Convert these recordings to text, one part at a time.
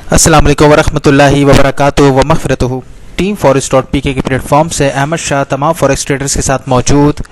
अस्सलाम वालेकुम वरहमतुल्लाहि वबरकातुहू व मग़फ़िरतुहू। टीम फॉरेक्स .pk के प्लेटफॉर्म से अहमद शाह तमाम फॉरेक्स ट्रेडर्स के साथ मौजूद,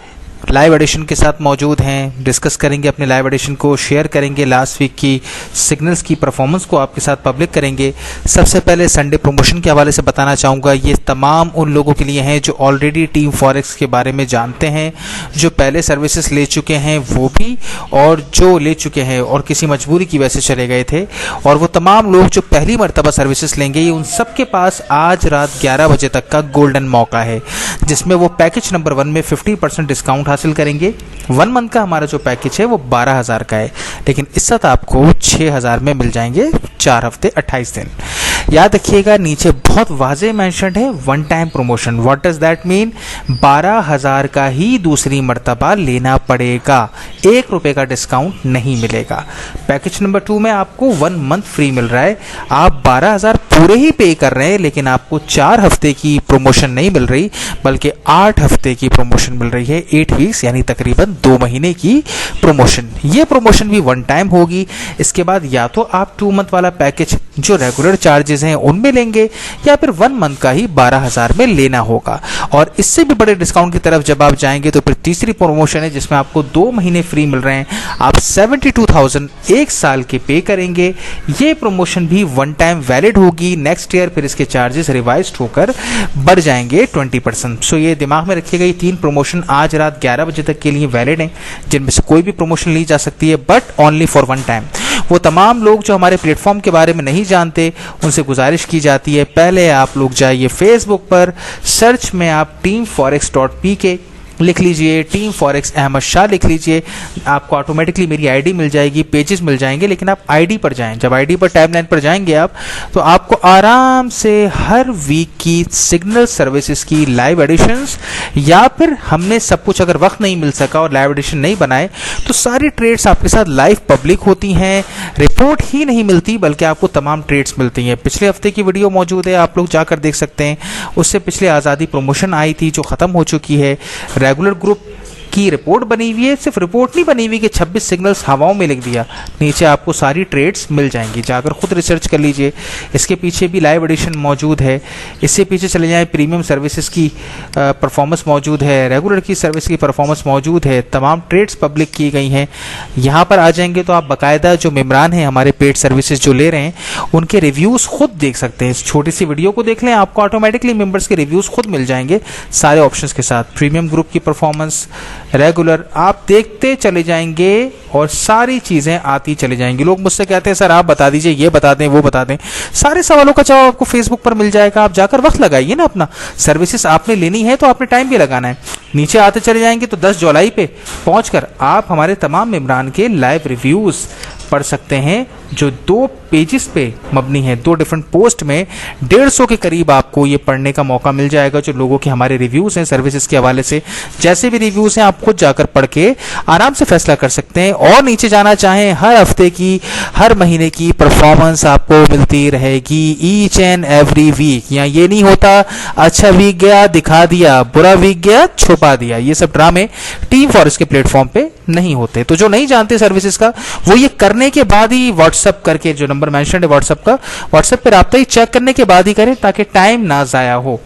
लाइव एडिशन के साथ मौजूद हैं। डिस्कस करेंगे अपने लाइव एडिशन को, शेयर करेंगे लास्ट वीक की सिग्नल्स की परफॉर्मेंस को आपके साथ पब्लिक करेंगे। सबसे पहले संडे प्रमोशन के हवाले से बताना चाहूँगा, ये तमाम उन लोगों के लिए हैं जो ऑलरेडी टीम फॉरेक्स के बारे में जानते हैं, जो पहले सर्विसेज ले चुके हैं वो भी, और जो ले चुके हैं और किसी मजबूरी की वजह से चले गए थे, और वो तमाम लोग जो पहली मरतबा सर्विसेज लेंगे, ये उन सब के पास आज रात 11 बजे तक का गोल्डन मौका है, जिसमें वो पैकेज नंबर 1 में 50% डिस्काउंट हासिल करेंगे। 1 मंथ का हमारा जो पैकेज है वो 12,000 का है, लेकिन इस साथ आपको 6,000 में मिल जाएंगे 4 हफ्ते 28 दिन। याद रखिएगा, नीचे बहुत वाज़ेह मेंशन्ड है one time promotion. What does that mean? 12,000 का ही दूसरी मर्तबा लेना पड़ेगा, 1 रुपये का डिस्काउंट नहीं मिलेगा। पैकेज नंबर 2 में आपको 1 मंथ फ्री मिल रहा है। आप 12,000 पूरे ही पे कर रहे हैं, लेकिन आपको 4 हफ्ते की प्रमोशन नहीं मिल रही, बल्कि 8 हफ्ते की प्रमोशन मिल रही है। 8 वीक्स यानी तकरीबन 2 महीने की प्रमोशन। ये प्रमोशन भी वन टाइम होगी। इसके बाद या तो आप 2 मंथ वाला पैकेज जो रेगुलर चार्जेस हैं उनमें लेंगे, या फिर 1 मंथ का ही 12,000 में लेना होगा। और इससे भी बड़े डिस्काउंट की तरफ जब आप जाएंगे तो फिर तीसरी प्रमोशन है, जिसमें आपको 2 महीने फ्री मिल रहे हैं। आप 72,000 1 साल के पे करेंगे। ये प्रमोशन भी वन टाइम वैलिड होगी। नेक्स्ट ईयर फिर इसके चार्जेस रिवाइज होकर बढ़ जाएंगे 20%। सो ये दिमाग में रखिएगा, ये 3 प्रमोशन आज रात 11 बजे तक के लिए वैलिड हैं, जिनमें से कोई भी प्रमोशन ली जा सकती है, but only for one time. वो तमाम लोग जो हमारे प्लेटफॉर्म के बारे में नहीं जानते, उनसे गुजारिश की जाती है, पहले आप लोग जाइए फेसबुक पर, सर्च में आप टीम फॉरेक्स .pk लिख लीजिए, टीम फॉरेक्स अहमद शाह लिख लीजिए, आपको ऑटोमेटिकली मेरी आईडी मिल जाएगी, पेजेस मिल जाएंगे। लेकिन आप आईडी पर जाएं, जब आईडी पर टाइमलाइन पर जाएंगे आप, तो आपको आराम से हर वीक की सिग्नल सर्विसेज की लाइव एडिशंस, या फिर हमने सब कुछ अगर वक्त नहीं मिल सका और लाइव एडिशन नहीं बनाए, तो सारी ट्रेड्स आपके साथ लाइव पब्लिक होती हैं। रिपोर्ट ही नहीं मिलती, बल्कि आपको तमाम ट्रेड्स मिलती हैं। पिछले हफ्ते की वीडियो मौजूद है, आप लोग जाकर देख सकते हैं। उससे पिछले आज़ादी प्रमोशन आई थी जो ख़त्म हो चुकी है। रेगुलर ग्रुप की रिपोर्ट बनी हुई है, सिर्फ रिपोर्ट नहीं बनी हुई कि 26 सिग्नल्स हवाओं में लिख दिया, नीचे आपको सारी ट्रेड्स मिल जाएंगी, जाकर खुद रिसर्च कर लीजिए। इसके पीछे भी लाइव एडिशन मौजूद है। इससे पीछे चले जाएं, प्रीमियम सर्विसेज की परफॉर्मेंस मौजूद है, रेगुलर की सर्विस की परफॉर्मेंस मौजूद है, तमाम ट्रेड्स पब्लिक की गई हैं। यहाँ पर आ जाएंगे तो आप बाकायदा जो मेम्बरान हैं हमारे पेड सर्विसेज जो ले रहे हैं, उनके रिव्यूज़ खुद देख सकते हैं। इस छोटी सी वीडियो को देख लें, आपको ऑटोमेटिकली मेंबर्स के रिव्यूज़ खुद मिल जाएंगे सारे ऑप्शंस के साथ। प्रीमियम ग्रुप की परफॉर्मेंस, रेगुलर, आप देखते चले जाएंगे और सारी चीजें आती चली जाएंगी। लोग मुझसे कहते हैं सर आप बता दीजिए, ये बता दें, वो बता दें। सारे सवालों का जवाब आपको फेसबुक पर मिल जाएगा। आप जाकर वक्त लगाइए ना अपना, सर्विसेज आपने लेनी है तो आपने टाइम भी लगाना है। नीचे आते चले जाएंगे तो 10 जुलाई पे पहुंचकर आप हमारे तमाम मेम्बरान के लाइव रिव्यूज पढ़ सकते हैं, जो 2 पेजेस पे मबनी है। 2 डिफरेंट पोस्ट में 150 के करीब आपको ये पढ़ने का मौका मिल जाएगा, जो लोगों के हमारे रिव्यूज़ हैं सर्विसेज के हवाले से। जैसे भी रिव्यूज़ हैं आप खुद जाकर पढ़ के आराम से फैसला कर सकते हैं। और नीचे जाना चाहें, हर हफ्ते की, हर महीने की परफॉर्मेंस आपको मिलती रहेगी ईच एंड एवरी वीक। यहाँ ये नहीं होता अच्छा वीक गया दिखा दिया, बुरा वीक गया छुपा दिया, ये सब ड्रामे टीम फॉरेक्स के प्लेटफॉर्म पे नहीं होते। तो जो नहीं जानते सर्विसेज का, वो ये करने के बाद ही व्हाट्सएप करके, जो नंबर मेंशन है व्हाट्सएप का, व्हाट्सएप पे राब्ता ही चेक करने के बाद ही करें, ताकि टाइम ना जाया हो।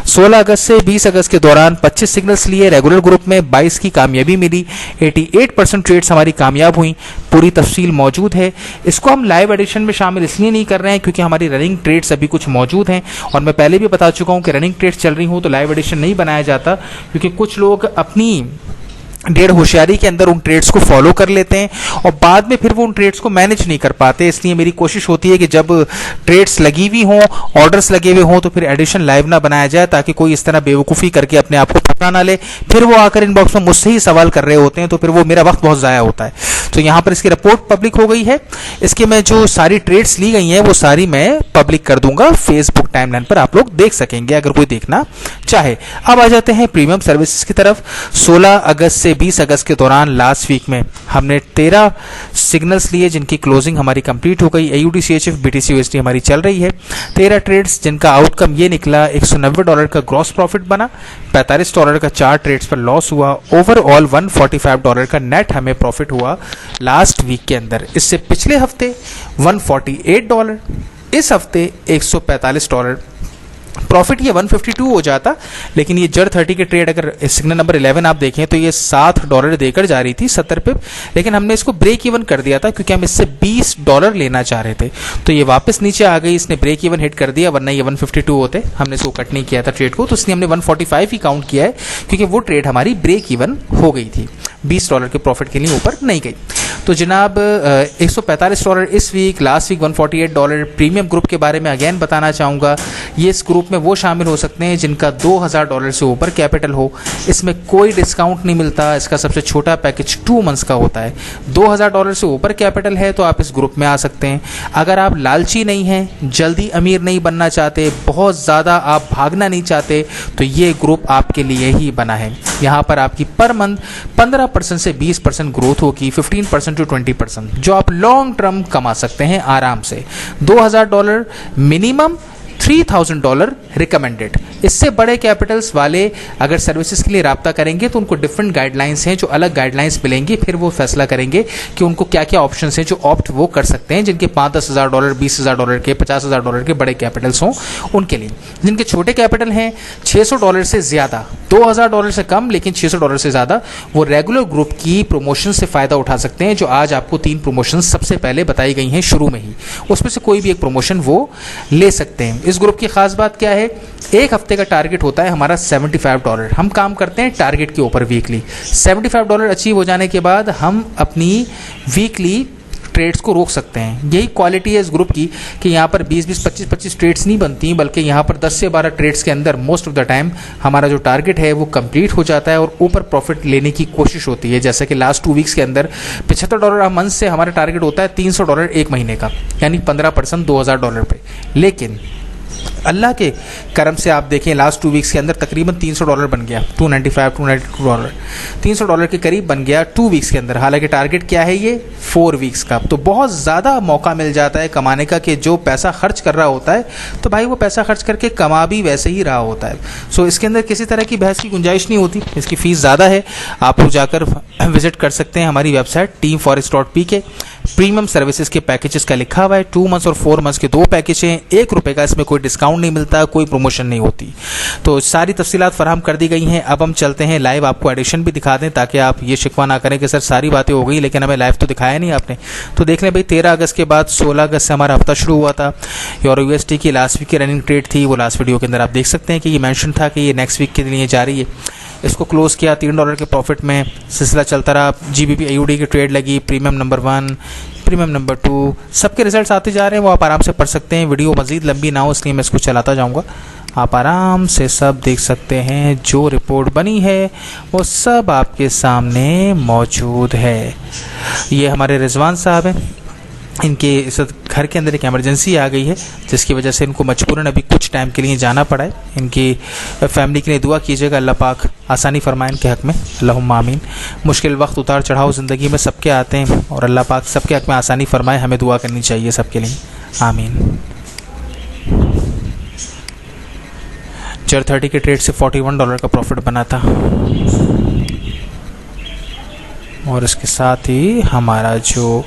16 अगस्त से 20 अगस्त के दौरान 25 सिग्नल्स लिए, रेगुलर ग्रुप में 22 की कामयाबी मिली, 88% ट्रेड्स हमारी कामयाब हुई। पूरी तफसील मौजूद है। इसको हम लाइव एडिशन में शामिल इसलिए नहीं कर रहे हैं क्योंकि हमारी रनिंग ट्रेड्स अभी कुछ मौजूद हैं, और मैं पहले भी बता चुका हूं कि रनिंग ट्रेड्स चल रही हूं तो लाइव एडिशन नहीं बनाया जाता, क्योंकि कुछ लोग अपनी डेढ़ होशियारी के अंदर उन ट्रेड्स को फॉलो कर लेते हैं और बाद में फिर वो उन ट्रेड्स को मैनेज नहीं कर पाते। इसलिए मेरी कोशिश होती है कि जब ट्रेड्स लगी हुई हों, ऑर्डर्स लगे हुए हों, तो फिर एडिशन लाइव ना बनाया जाए, ताकि कोई इस तरह बेवकूफ़ी करके अपने आप को पकड़ा ना ले। फिर वो आकर इनबॉक्स में मुझसे ही सवाल कर रहे होते हैं, तो फिर वो मेरा वक्त बहुत ज़ाया होता है। तो यहाँ पर इसकी रिपोर्ट पब्लिक हो गई है। इसके में जो सारी ट्रेड्स ली गई हैं वो सारी मैं पब्लिक कर दूंगा फेसबुक टाइमलाइन पर, आप लोग देख सकेंगे अगर कोई देखना चाहे। अब आ जाते हैं प्रीमियम सर्विसेज की तरफ। 16 अगस्त से 20 अगस्त के दौरान लास्ट वीक में हमने 13 सिग्नल्स लिए, जिनकी क्लोजिंग हमारी कंप्लीट हो गई। AUD CHF BTC USD हमारी चल रही है। 13 ट्रेड्स जिनका आउटकम ये निकला, $190 का ग्रॉस प्रॉफिट बना, $45 का 4 ट्रेड्स पर लॉस हुआ। ओवरऑल $145 का नेट हमें प्रॉफिट हुआ लास्ट वीक के अंदर। इससे पिछले हफ्ते $148 इस हफ्ते $145 प्रॉफिट ये 152 हो जाता, लेकिन ये जर 30 के ट्रेड अगर सिग्नल नंबर 11 आप देखें तो ये $7 देकर जा रही थी 70 पिप, लेकिन हमने इसको ब्रेक इवन कर दिया था क्योंकि हम इससे $20 लेना चाह रहे थे। तो ये वापस नीचे आ गई, इसने ब्रेक इवन हिट कर दिया, वरना ये 152 होते, हमने इसको कट नहीं किया था ट्रेड को, तो इसलिए हमने 145 ही काउंट किया है क्योंकि वो ट्रेड हमारी ब्रेक इवन हो गई थी, $20 के प्रॉफिट के लिए ऊपर नहीं गई। तो जनाब $145 इस week, last week $148। Premium group के बारे में अगेन बताना चाहूँगा, ये इस ग्रुप में वो शामिल हो सकते हैं जिनका $2000 से ऊपर कैपिटल हो। इसमें कोई डिस्काउंट नहीं मिलता, इसका सबसे छोटा पैकेज 2 मंथ्स का होता है। $2000 से ऊपर कैपिटल है तो आप इस ग्रुप में आ सकते हैं। अगर आप लालची नहीं हैं, जल्दी अमीर नहीं बनना चाहते, बहुत ज़्यादा आप भागना नहीं चाहते, तो ये ग्रुप आपके लिए ही बना है। यहाँ पर आपकी पर मंथ 15% से 20% ग्रोथ होगी, 15% टू 20%, जो आप लॉन्ग टर्म कमा सकते हैं आराम से। $2000 मिनिमम, $3000 रिकमेंडेड। इससे बड़े कैपिटल्स वाले अगर सर्विसेज के लिए रब्ता करेंगे तो उनको डिफरेंट गाइडलाइंस हैं, जो अलग गाइडलाइंस मिलेंगी, फिर वो फैसला करेंगे कि उनको क्या क्या ऑप्शंस हैं जो ऑप्ट वो कर सकते हैं, जिनके $5-10 हज़ार, $20,000 के, $50,000 के बड़े कैपिटल्स हों उनके लिए। जिनके छोटे कैपिटल हैं $600 से ज़्यादा, $2000 से कम लेकिन $600 से ज़्यादा, वो रेगुलर ग्रुप की प्रमोशन से फ़ायदा उठा सकते हैं, जो आज आपको 3 प्रमोशन सबसे पहले बताई गई हैं शुरू में ही, उसमें से कोई भी एक प्रमोशन वो ले सकते हैं। इस ग्रुप की खास बात क्या है, एक हफ्ते का टारगेट होता है हमारा $75। हम काम करते हैं टारगेट के ऊपर वीकली। $75 अचीव हो जाने के बाद हम अपनी वीकली ट्रेड्स को रोक सकते हैं। यही क्वालिटी है इस ग्रुप की कि यहाँ पर 20-20, 25-25 ट्रेड्स नहीं बनती, बल्कि यहाँ पर 10 से 12 ट्रेड्स के अंदर मोस्ट ऑफ द टाइम हमारा जो टारगेट है वो कंप्लीट हो जाता है और ऊपर प्रॉफिट लेने की कोशिश होती है। जैसे कि लास्ट 2 वीक्स के अंदर $75 मंथ से हमारा टारगेट होता है $300 एक महीने का, यानी 15% $2000 पे। लेकिन अल्लाह के करम से आप देखें लास्ट 2 वीक्स के अंदर तकरीबन $300 बन गया, $295-$292, $300 के करीब बन गया 2 वीक्स के अंदर। हालांकि टारगेट क्या है ये 4 वीक्स का, तो बहुत ज़्यादा मौका मिल जाता है कमाने का कि जो पैसा खर्च कर रहा होता है तो भाई वो पैसा खर्च करके कमा भी वैसे ही रहा होता है। सो इसके अंदर किसी तरह की बहस की गुंजाइश नहीं होती, इसकी फ़ीस ज़्यादा है। आप लोग जाकर विजिट कर सकते हैं हमारी वेबसाइट teamforex.pk। प्रीमियम सर्विसेज के पैकेजेस का लिखा हुआ है, 2 मंथ्स और 4 मंथ्स के 2 पैकेज हैं, ₹1 का इसमें कोई डिस्काउंट नहीं मिलता, कोई प्रमोशन नहीं होती। तो सारी तफसीलात फराहम कर दी गई हैं। अब हम चलते हैं लाइव, आपको एडिशन भी दिखा दें ताकि आप ये शिकवा ना करें कि सर सारी बातें हो गई लेकिन हमें लाइव तो दिखाया नहीं आपने। तो देख लें भाई, 13 अगस्त के बाद 16 अगस्त से हमारा हफ्ता शुरू हुआ था। यूरो यूएसडी की लास्ट वीक की रनिंग ट्रेड थी, वो लास्ट वीडियो के अंदर आप देख सकते हैं कि ये मेंशन था कि ये नेक्स्ट वीक के लिए जा रही है। इसको क्लोज किया $3 के प्रॉफिट में, सिलसिला चलता रहा। GBP AUD की ट्रेड लगी, प्रीमियम नंबर 1, प्रीमियम नंबर 2, सबके रिजल्ट्स आते जा रहे हैं, वो आप आराम से पढ़ सकते हैं। वीडियो मज़ीद लंबी ना हो इसलिए मैं इसको चलाता जाऊंगा, आप आराम से सब देख सकते हैं। जो रिपोर्ट बनी है वो सब आपके सामने मौजूद है। ये हमारे रिजवान साहब हैं, इनके इस घर के अंदर एक इमरजेंसी आ गई है जिसकी वजह से इनको मजबूरन अभी कुछ टाइम के लिए जाना पड़ा है। इनकी फैमिली के लिए दुआ कीजिएगा, अल्लाह पाक आसानी फरमाए इनके हक़ में, अल्लाहुम्मा आमीन। मुश्किल वक्त उतार चढ़ाव ज़िंदगी में सबके आते हैं और अल्लाह पाक सबके हक़ में आसानी फरमाए, हमें दुआ करनी चाहिए सबके लिए, आमीन। जर 30 के ट्रेड से $41 का प्रॉफिट बना था और इसके साथ ही हमारा जो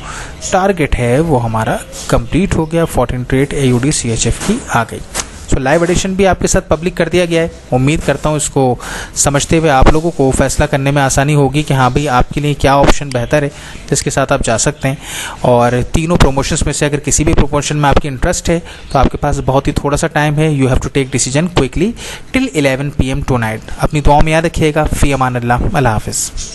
टारगेट है वो हमारा कंप्लीट हो गया। 14 ट्रेड AUD CHF की आ गई। सो लाइव एडिशन भी आपके साथ पब्लिक कर दिया गया है। उम्मीद करता हूँ इसको समझते हुए आप लोगों को फैसला करने में आसानी होगी कि हाँ भाई आपके लिए क्या ऑप्शन बेहतर है जिसके साथ आप जा सकते हैं। और तीनों प्रमोशंस में से अगर किसी भी प्रमोशन में आपकी इंटरेस्ट है तो आपके पास बहुत ही थोड़ा सा टाइम है। You have to take decision quickly till 11 PM tonight. अपनी दुआओं में याद रखिएगा। फ़ी अमान अल्लाह, अल्लाह हाफ़िज़।